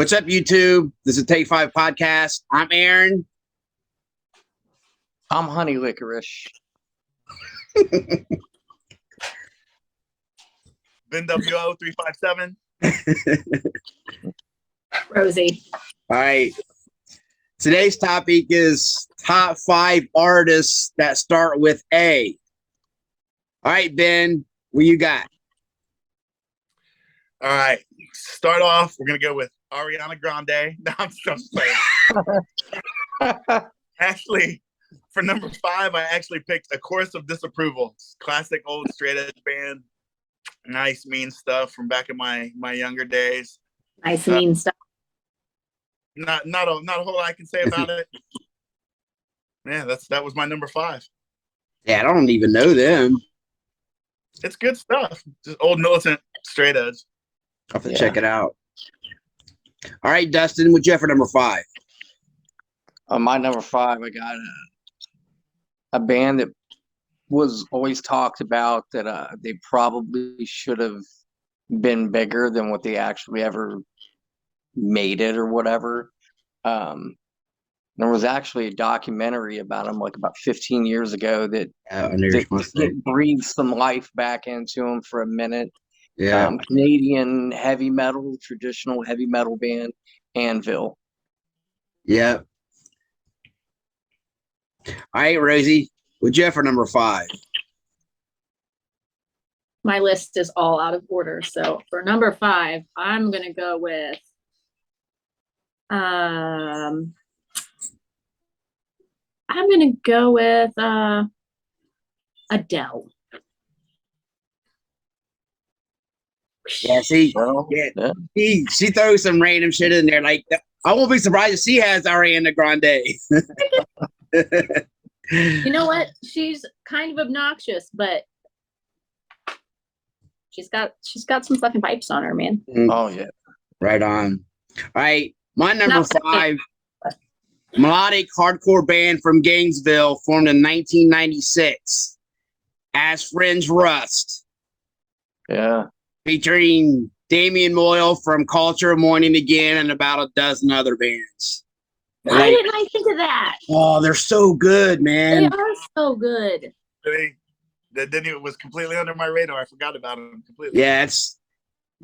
What's up, YouTube? This is Take Five Podcast. I'm Aaron. I'm Honey Licorice. Ben WO 357. Rosie. All right. Today's topic is top 5 artists that start with A. All right, Ben, what you got? All right. Start off, we're going to go with Ariana Grande. No, I'm just playing. Actually, for number 5, I actually picked A Chorus of Disapproval. Classic old straight edge band. Nice, mean stuff from back in my younger days. Nice, mean stuff. Not a whole lot I can say about it. Yeah, that was my number 5. Yeah, I don't even know them. It's good stuff. Just old militant straight edge. I'll have to check it out. All right, Dustin, what'd you have for number 5? My number 5, I got a band that was always talked about that they probably should have been bigger than what they actually ever made it or whatever. There was actually a documentary about them like about 15 years ago that breathed some life back into them for a minute. Yeah. Canadian heavy metal, traditional heavy metal band, Anvil. Yeah. All right, Rosie, what'd you have for number 5? My list is all out of order. So for number 5, I'm going to go with Adele. Yeah, she throws some random shit in there. Like, I won't be surprised if she has Ariana Grande. You know what? She's kind of obnoxious, but she's got some fucking pipes on her, man. Oh yeah, right on. All right, my number 5, melodic hardcore band from Gainesville, formed in 1996, As Friends Rust. Yeah. Featuring Damian Moyle from Culture, Morning Again, and about a dozen other bands. Why didn't I think of that? Oh, they're so good, man. They are so good. It was completely under my radar. I forgot about them completely. Yeah, it's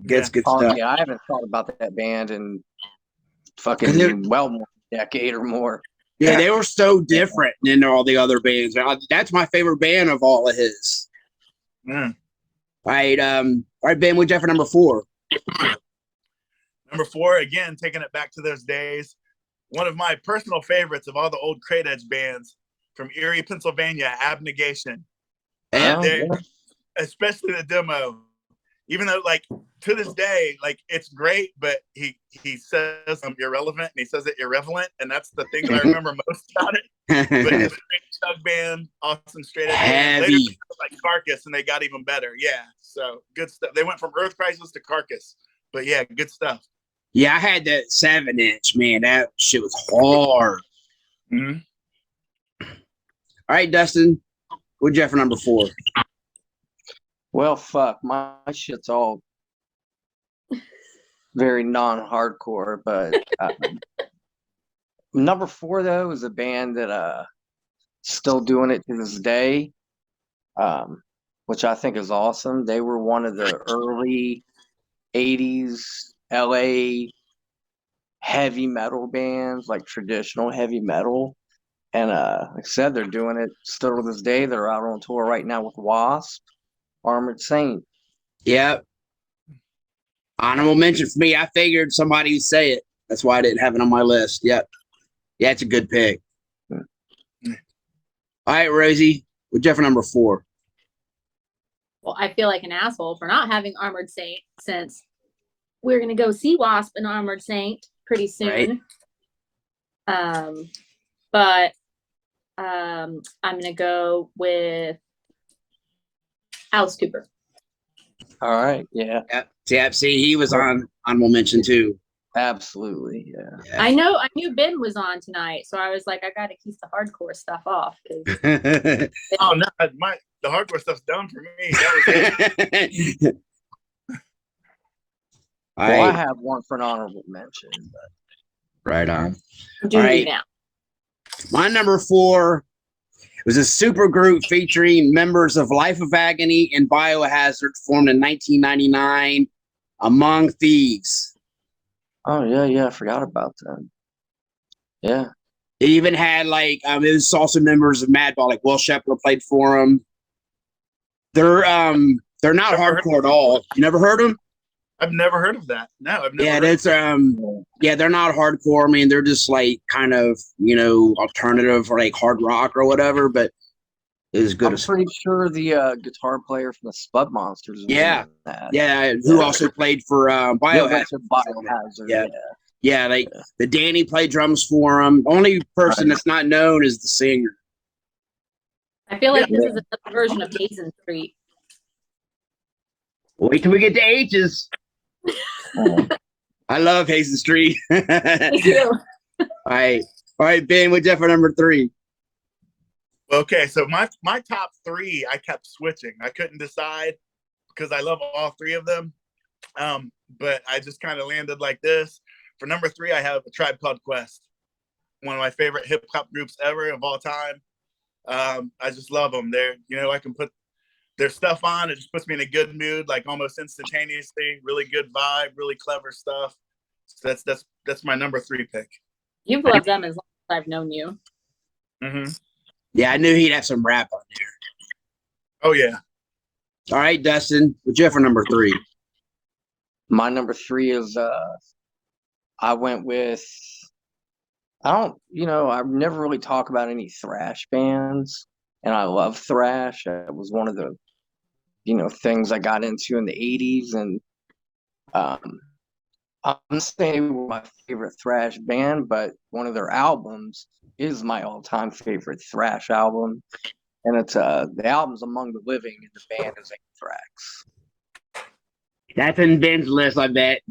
good stuff. Yeah, I haven't thought about that band in fucking more than a decade or more. Yeah, they were so different than all the other bands. That's my favorite band of all of his. Mm. All right, Ben, what'd you have for number 4? Number 4, again, taking it back to those days. One of my personal favorites of all the old Crate Edge bands from Erie, Pennsylvania, Abnegation. Especially the demo. Even though, like, to this day, like, it's great, but he says I'm irrelevant, and he says it irrelevant, and that's the thing that I remember most about it. But it's a great chug band, awesome straight edge band. Later, like Carcass, and they got even better. Yeah, so good stuff. They went from Earth Crisis to Carcass, but yeah, good stuff. Yeah, I had that 7-inch, man. That shit was hard. Mm-hmm. All right, Dustin, what'd you have for number 4? Well, fuck, my shit's all very non-hardcore, but number 4 though is a band that still doing it to this day, which I think is awesome. They were one of the early 80s LA heavy metal bands, like traditional heavy metal. And like I said, they're doing it still to this day. They're out on tour right now with Wasp, Armored Saint. Yep. Honorable mention for me. I figured somebody would say it. That's why I didn't have it on my list. Yep. Yeah, it's a good pick. All right, Rosie, what'd you have for number 4? Well, I feel like an asshole for not having Armored Saint since we're going to go see Wasp and Armored Saint pretty soon. Right. But I'm going to go with Alice Cooper. All right. Yeah. Yep. See, he was on honorable mention too. Absolutely. Yeah. I knew Ben was on tonight, so I was like, I got to keep the hardcore stuff off. Oh no, the hardcore stuff's done for me. That was it. All Well, I right, have one for an honorable mention. right on. Do All you right. now? My number 4 was a super group featuring members of Life of Agony and Biohazard, formed in 1999, Among Thieves. Oh yeah, I forgot about that. Yeah. It even had like it was also members of Madball, like Will Shepard played for them. They're not Never heard- hardcore at all. You never heard them? I've never heard of that. No, I've never. Yeah, heard that's yeah, they're not hardcore. I mean, they're just like kind of alternative or like hard rock or whatever, but it was good I'm as pretty sure the guitar player from the Spud Monsters. Was Yeah. in that. yeah. Who Yeah. also played for Yeah, Biohazard? that's a Biohazard. Yeah. Yeah. Yeah, like the Danny played drums for him. Only person that's not known is the singer. I feel like Yeah. this is another version of Hazen Street. Wait till we get to H's. I love Hazen Street. All Me too. right, Ben, what's that for number 3? Okay, so my top 3, I kept switching. I couldn't decide because I love all 3 of them. But I just kind of landed like this. For number 3, I have A Tribe Called Quest, one of my favorite hip hop groups ever of all time. I just love them. I can put their stuff on. It just puts me in a good mood, like almost instantaneously. Really good vibe, really clever stuff. So that's my number 3 pick. You've loved them as long as I've known you. Mm-hmm. Yeah, I knew he'd have some rap on there. Oh yeah. All right, Dustin, what's that for number 3? My number 3 is I went with I never really talk about any thrash bands, and I love thrash. It was one of the things I got into in the 80s, and I'm saying they were my favorite thrash band, but one of their albums is my all-time favorite thrash album, and it's the album's Among the Living, and the band is Anthrax. That's in Ben's list, I bet.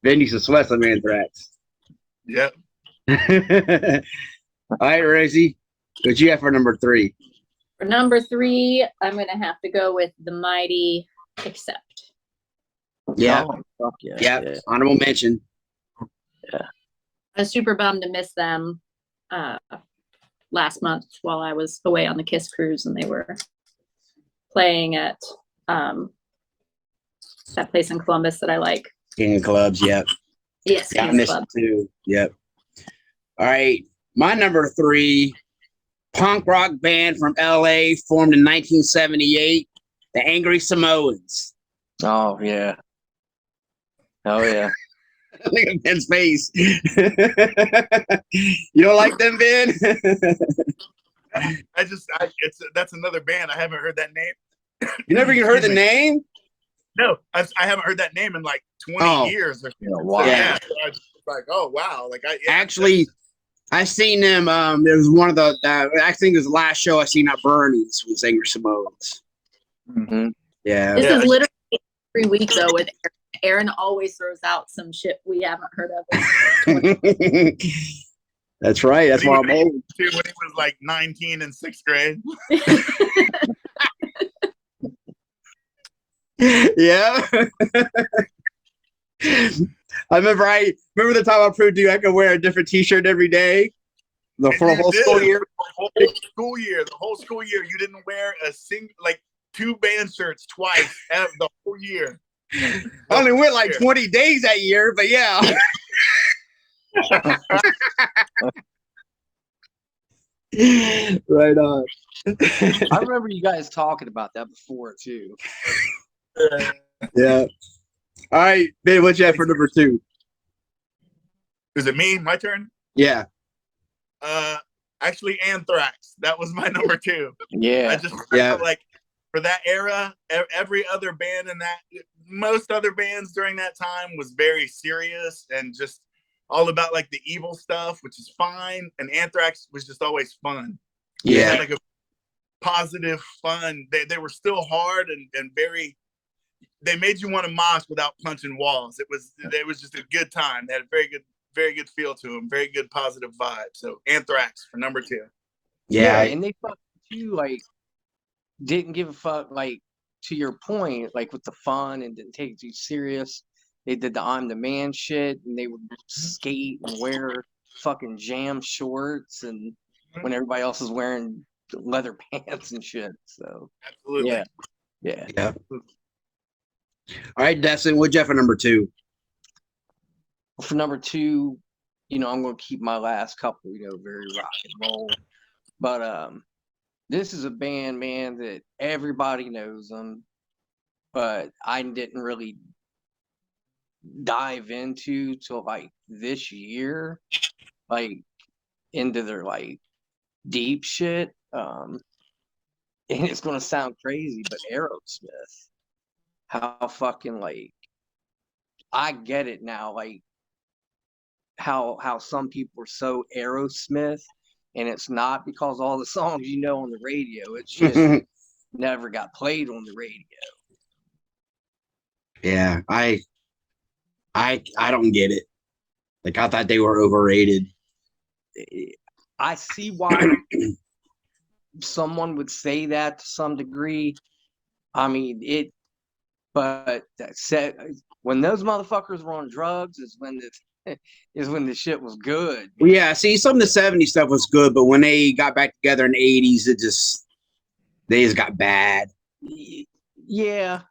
Ben used to sweat some Anthrax. Yep. All right, Rosie, what you have for number 3? For number 3, I'm going to have to go with The Mighty Accept. Yeah. Oh, fuck yeah. Yeah, honorable mention. I was super bummed to miss them last month while I was away on the Kiss cruise, and they were playing at that place in Columbus that I like. King of Clubs, yep. Yes, Yeah, I King's missed Club. it too. Yep. All right. My number 3, punk rock band from LA, formed in 1978, the Angry Samoans. Oh yeah. Oh yeah. Look at Ben's face. You don't like them, Ben? That's another band. I haven't heard that name. You never even heard the name? No, I haven't heard that name in like 20 Oh. years. Or Wow. Yeah. So I was like, oh wow, Actually, I seen them. It was one of the. I think it was the last show I seen at Bernie's was Angry Samoans. Mhm. Yeah. This Yeah. is literally every week, though, with Aaron. Aaron always throws out some shit we haven't heard of. That's right. That's why I'm old. when he was like 19 in 6th grade. Yeah. I remember the time I proved to you I could wear a different t-shirt every day. For a whole school year. The whole school year, you didn't wear a single, like 2 band shirts twice the whole year. I only went like 20 days that year, but yeah. Right on. I remember you guys talking about that before too. Yeah. All right, Ben, what's you have for number 2? Is it me? My turn? Yeah. Actually, Anthrax. That was my number 2. Yeah. I felt like for that era, every other band most other bands during that time was very serious and just all about like the evil stuff, which is fine. And Anthrax was just always fun. It had like a positive fun. They were still hard and very. They made you want to mosh without punching walls. It was just a good time. They had a very good feel to them. Very good positive vibe. So Anthrax for number 2. Yeah. And they fucking too like didn't give a fuck, like to your point, like with the fun, and didn't take it too serious. they did the I'm the Man shit, and they would skate and wear fucking jam shorts, and when everybody else is wearing leather pants and shit. So Absolutely. yeah. Yeah. All right, Destin, what'd you have for number 2? For number 2, I'm going to keep my last couple, very rock and roll. But this is a band, man, that everybody knows them, but I didn't really dive into till like this year, like into their like deep shit. And it's going to sound crazy, but Aerosmith, how fucking like, I get it now, like how some people are so Aerosmith, and it's not because all the songs on the radio, it's just never got played on the radio. Yeah, I don't get it. Like, I thought they were overrated. I see why someone would say that to some degree. I mean, but that said, when those motherfuckers were on drugs is when the shit was good. Well, yeah, see, some of the 70s stuff was good, but when they got back together in the 80s, they just got bad. Yeah.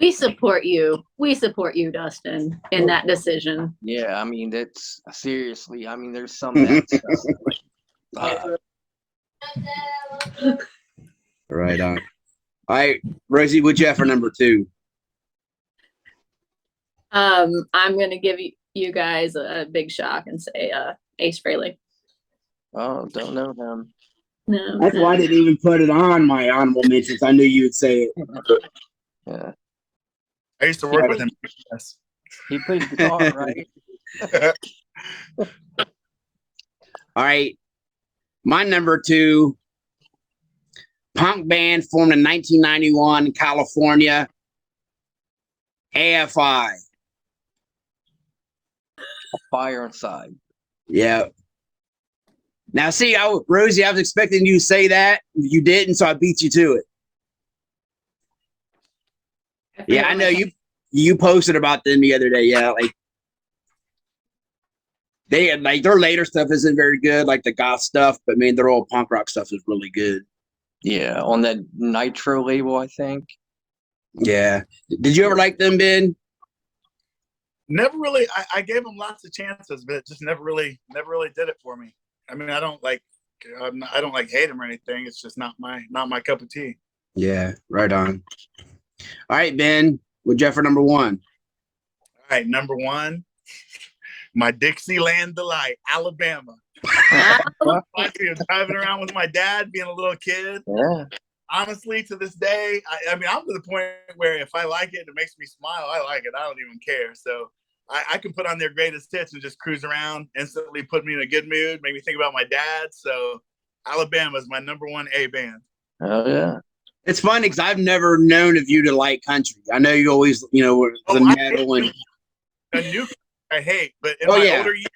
We support you. We support you, Dustin, in that decision. Yeah, I mean, that's seriously. I mean, there's some bad stuff. Right on. All right, Rosie, what'd you have for number 2? I'm gonna give you guys a big shock and say Ace Frehley. Oh, don't know him. No, That's why I didn't even put it on my honorable mentions. I knew you would say it. Yeah, I used to work with him. Yes. he plays guitar, right? All right. My number 2, punk band formed in 1991 in California, AFI. Fire Inside. Yeah. Now, see, Rosie, I was expecting you to say that. You didn't, so I beat you to it. Yeah, I know you posted about them the other day. Yeah, like their later stuff isn't very good, like the goth stuff, but man, their old punk rock stuff is really good. Yeah, on that Nitro label, I think. Yeah. Did you ever like them, Ben? Never really. I gave them lots of chances, but it just never really did it for me. I mean, I don't like hate them or anything. It's just not my cup of tea. Yeah, right on. All right, Ben, what'd you have for number 1? All right, number 1, my Dixieland Delight, Alabama. Driving around with my dad, being a little kid. Yeah. Honestly, to this day, I mean, I'm to the point where if I like it and it makes me smile, I like it. I don't even care. So I can put on their greatest hits and just cruise around, instantly put me in a good mood, make me think about my dad. So Alabama is my number 1 A band. Oh yeah. It's funny because I've never known of you to like country. I know you always, were the metal and A new I hate, but in older years,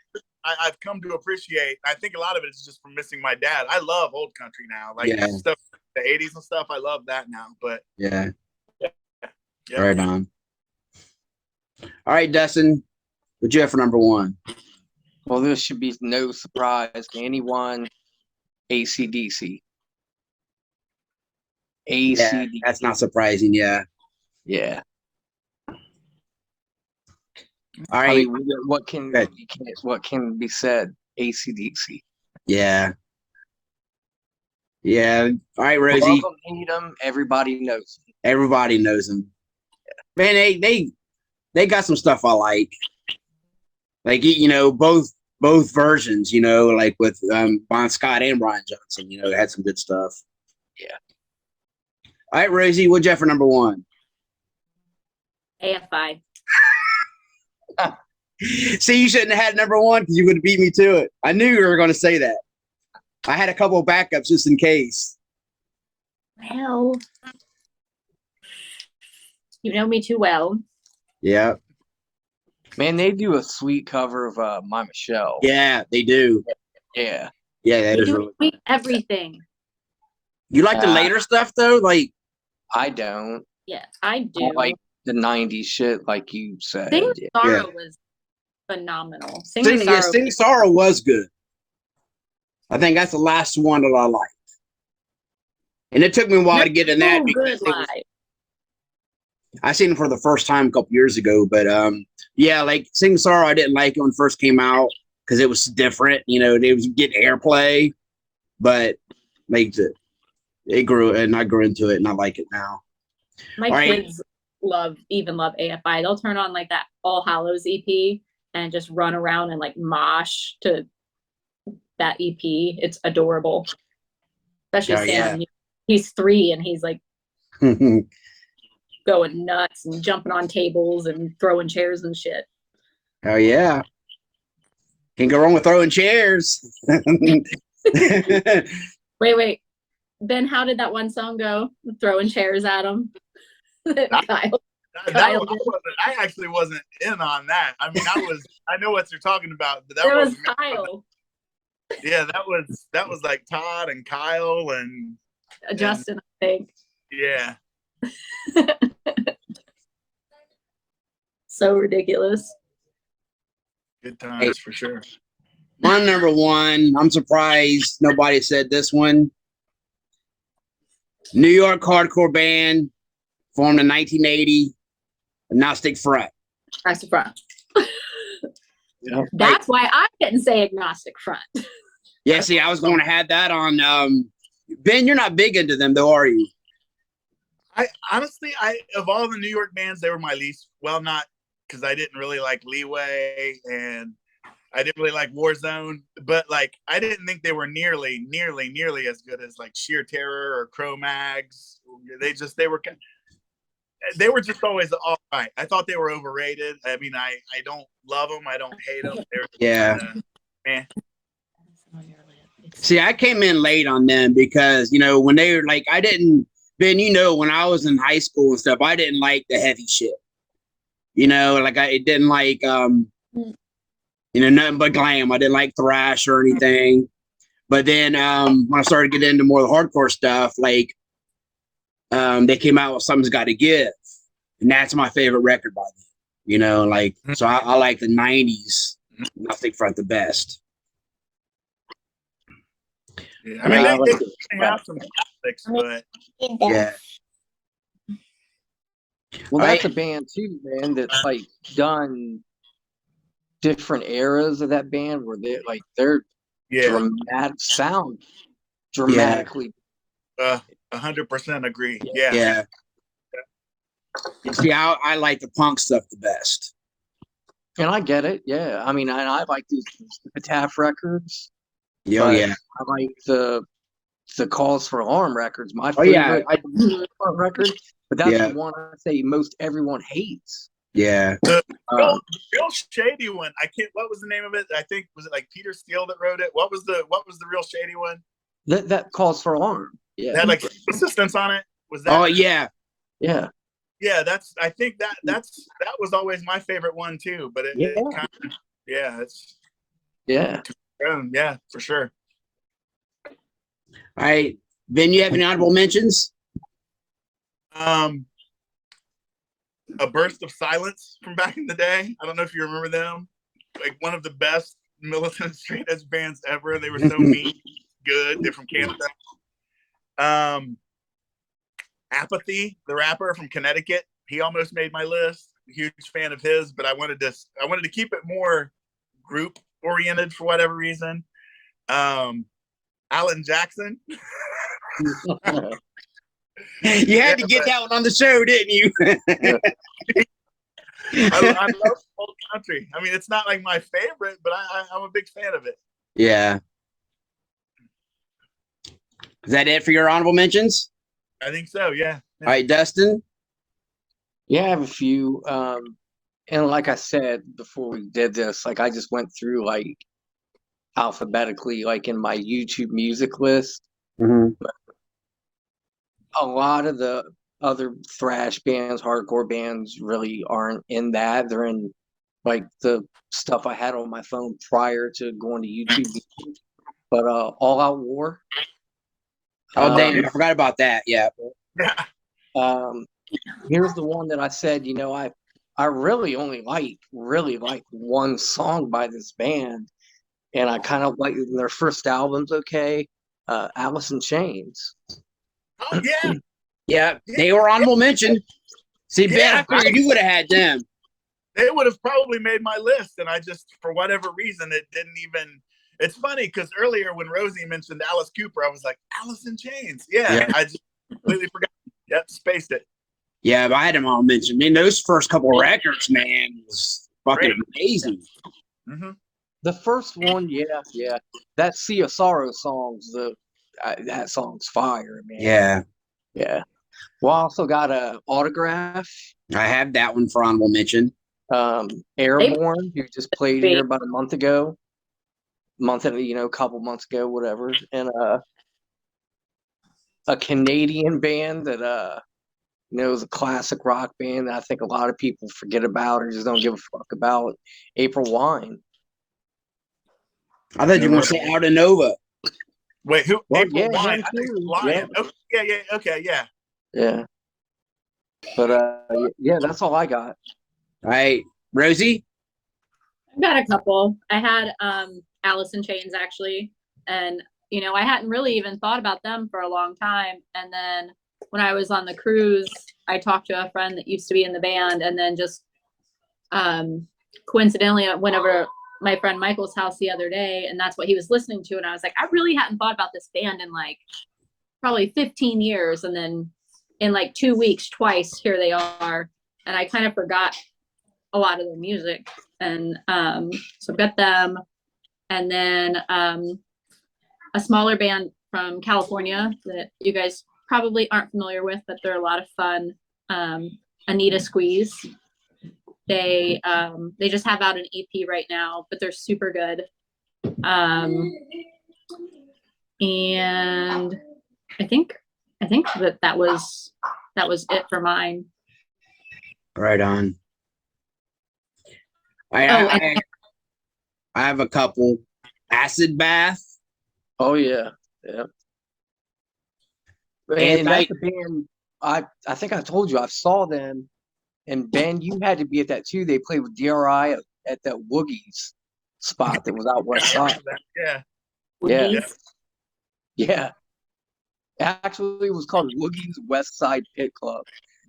I've come to appreciate. I think a lot of it is just from missing my dad. I love old country now, like stuff the 80s and stuff. I love that now, but yeah. Yeah. Right on. All right, Dustin, what'd you have for number 1? Well, this should be no surprise to anyone. AC/DC. Yeah, that's not surprising. Yeah. Yeah. All right. I mean, what can be said? AC/DC. Yeah. Yeah. All right, Rosie. Love them, hate them. Everybody knows them. Everybody knows them. Man, they got some stuff I like. Like, both versions, like with Bon Scott and Brian Johnson, it had some good stuff. Yeah. All right, Rosie, what'd you have for number 1? AFI. See, you shouldn't have had number 1 because you would have beat me to it. I knew you were going to say that. I had a couple of backups just in case. Well, you know me too well. Yeah. Man, they do a sweet cover of My Michelle. Yeah, they do. Yeah. Yeah, that They is do really. tweak everything. You like the later stuff though? Like, I don't. Yeah, I do. the '90s shit, like you said. Sing Yeah. Sorrow was phenomenal. Sing Sing, yeah, Sorrow. Sing Sorrow was good. I think that's the last one that I liked. And it took me a while to get in that So because good it was, live. I seen it for the first time a couple years ago. But yeah, like Sing Sorrow, I didn't like it when it first came out because it was different. You know, it was getting airplay, but like it grew, and I grew into it, and I like it now. My All right. kids love AFI. They'll turn on like that All Hallows EP and just run around and like mosh to that EP. It's adorable. Especially Oh, yeah. Sam. He's 3 and he's like going nuts and jumping on tables and throwing chairs and shit. Oh yeah. Can't go wrong with throwing chairs. Wait. Ben, how did that one song go? Throwing chairs at him. Kyle. I actually wasn't in on that. I mean, I know what you're talking about, but that There was wasn't Kyle. Yeah, that was like Todd and Kyle and Justin, I think. Yeah. So ridiculous. Good times for sure. My number one, I'm surprised nobody said this one. New York hardcore band formed in 1980, Agnostic Front. Agnostic Front. Yeah. That's why I didn't say Agnostic Front. Yeah, see, I was going to have that on. Ben, you're not big into them, though, are you? I honestly, of all the New York bands, they were my least. Well, not because I didn't really like Leeway and I didn't really like Warzone, but like I didn't think they were nearly as good as like Sheer Terror or Cro-Mags. They were just always all right. I thought they were overrated. I mean, I don't love them. I don't hate them. Yeah. Man. See, I came in late on them because, you know, when they were like, Ben, you know, when I was in high school and stuff, I didn't like the heavy shit. You know, like I didn't like, you know, nothing but glam. I didn't like thrash or anything. But then when I started getting into more of the hardcore stuff, like they came out with Something's Got to Give. And that's my favorite record by them. You know, like, so I like the 90s Agnostic Front the best. Yeah, I mean, they have some classics, but Yeah. Well, that's a band too, man, that's like done different eras of that band where they're dramatic sound dramatically. 100% agree. Yeah. Yeah. See, I like the punk stuff the best. And I get it. Yeah. I mean, I like these Epitaph records. Yeah, yeah. I like the Calls for Alarm records. My favorite record, but that's the one I say most everyone hates. Yeah. The real shady one. What was the name of it? I think was it like Peter Steele that wrote it? What was the real shady one? That Calls for Alarm. Yeah. It had like assistance on it. Was that? Oh yeah. Yeah. Yeah, I think that was always my favorite one too. But it's yeah, for sure. All right, Ben, you have any honorable mentions? A Burst of Silence from back in the day. I don't know if you remember them. Like one of the best militant straight edge bands ever. They were so mean, good. They're from Canada. Apathy, the rapper from Connecticut. He almost made my list. Huge fan of his, but I wanted to keep it more group oriented for whatever reason. Alan Jackson. You had to get that one on the show, didn't you? I love old country. I mean, it's not like my favorite, but I'm a big fan of it. Yeah. Is that it for your honorable mentions? I think so, yeah. All right, Dustin? Yeah, I have a few. And like I said before we did this, like I just went through like alphabetically, like in my YouTube music list. Mm-hmm. A lot of the other thrash bands, hardcore bands really aren't in that. They're in like the stuff I had on my phone prior to going to YouTube. But All Out War. Oh, dang, I forgot about that. Yeah. here's the one that I said, I really only really like one song by this band, and I kind of like their first album's okay. Alice in Chains. Oh yeah, Yeah, they were honorable mention. See, Ben, Yeah, I figured you would have had them. they would have probably made my list, and I just, for whatever reason, it didn't even. It's funny because earlier when Rosie mentioned Alice Cooper, I was like, Alice in Chains. Yeah. I just completely forgot. Yep, spaced it. Yeah, but I had them all mentioned. I mean, those first couple records, man, was fucking Great. amazing. Mm-hmm. The first one, yeah. That Sea of Sorrow songs, that song's fire, man. Yeah, Well, I also got a Autograph, I have that one for honorable mention. Airborne, who just played here about a month ago, couple months ago, whatever, and a Canadian band that is a classic rock band that I think a lot of people forget about or just don't give a fuck about. April Wine. I thought you were going to say Alda Nova. Wait, who? Well, April yeah, Wine. him I think too. Lion. Yeah. Oh, yeah. Okay, yeah. Yeah. But yeah, that's all I got. All right, Rosie? I've got a couple. I had Alice in Chains actually, and I hadn't really even thought about them for a long time. And then when I was on the cruise, I talked to a friend that used to be in the band, and then just coincidentally, I went over to my friend Michael's house the other day, and that's what he was listening to. And I was like, I really hadn't thought about this band in like probably 15 years. And then in like 2 weeks, twice, here they are. And I kind of forgot a lot of their music. And so I've got them. And then a smaller band from California that you guys probably aren't familiar with, but they're a lot of fun. Anita Squeeze. They just have out an EP right now, but they're super good. And I think that was it for mine. Right on. I have a couple. Acid Bath. Oh yeah. And that's a band I think I told you I saw them, and Ben, you had to be at that too. They played with DRI at that Woogie's spot that was out west side. Yeah. Yeah. Actually, it was called Woogie's West Side Pit Club.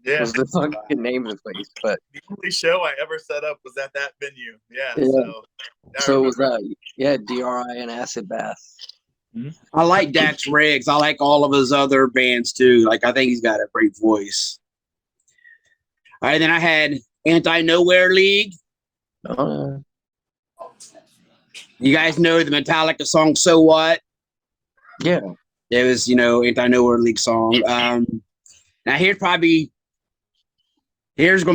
Yeah. Was the fucking name of the place. But the only show I ever set up was at that venue. Yeah. So it was DRI and Acid Bath. I like Dax Riggs. I like all of his other bands too. Like, I think he's got a great voice. All right, then I had Anti-Nowhere League. You guys know the Metallica song "So What"? Yeah. It was, Anti-Nowhere League song. Now here's going to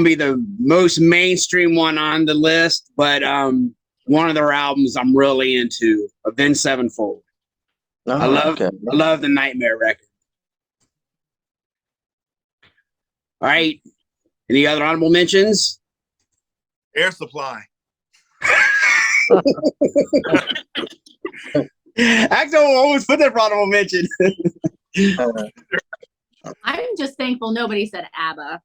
be the most mainstream one on the list, but one of their albums I'm really into, Avenged Sevenfold. I love the Nightmare record. All right. Any other honorable mentions? Air Supply. Actually, I always put that for honorable mention. I'm just thankful nobody said ABBA.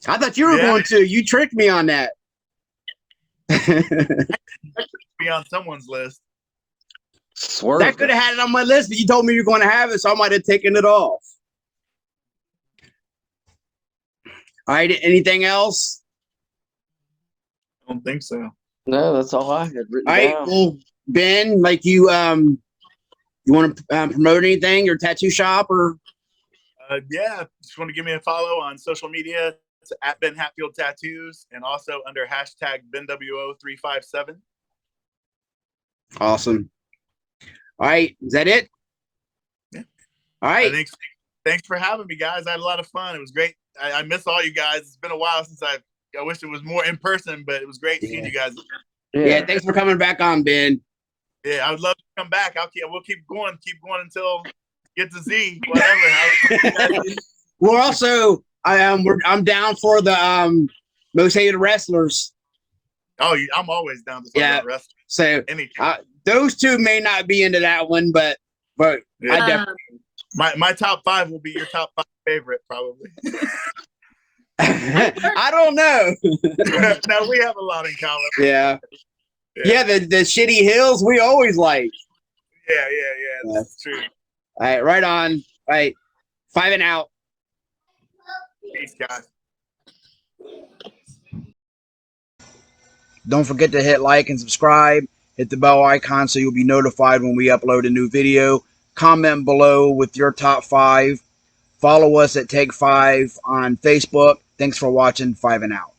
I thought you were going to. You tricked me on that. Be on someone's list. Swerve. That could have had it on my list, but you told me you're going to have it, so I might have taken it off. All right. Anything else? I don't think so. No, that's all I had written All right. down. Well, Ben, like you want to promote anything, your tattoo shop, or? Just want to give me a follow on social media. It's at Ben Hatfield Tattoos, and also under hashtag BenWO357. Awesome. All right. Is that it? Yeah. All right. Thanks for having me, guys. I had a lot of fun. It was great. I miss all you guys. It's been a while since I wish it was more in person, but it was great seeing you guys. Yeah. Thanks for coming back on, Ben. Yeah, I would love to come back. We'll keep going until get to Z, whatever. We're also I'm down for the most hated wrestlers. Oh, I'm always down to talk about wrestling. So those two may not be into that one, but I definitely. My top 5 will be your top 5 favorite, probably. I don't know. No, we have a lot in common. Yeah. Yeah, the shitty hills we always like. Yeah. That's true. All right, right on. All right. 5 and out. Peace, guys. Don't forget to hit like and subscribe. Hit the bell icon so you'll be notified when we upload a new video. Comment below with your top 5. Follow us at Take 5 on Facebook. Thanks for watching. 5 and out.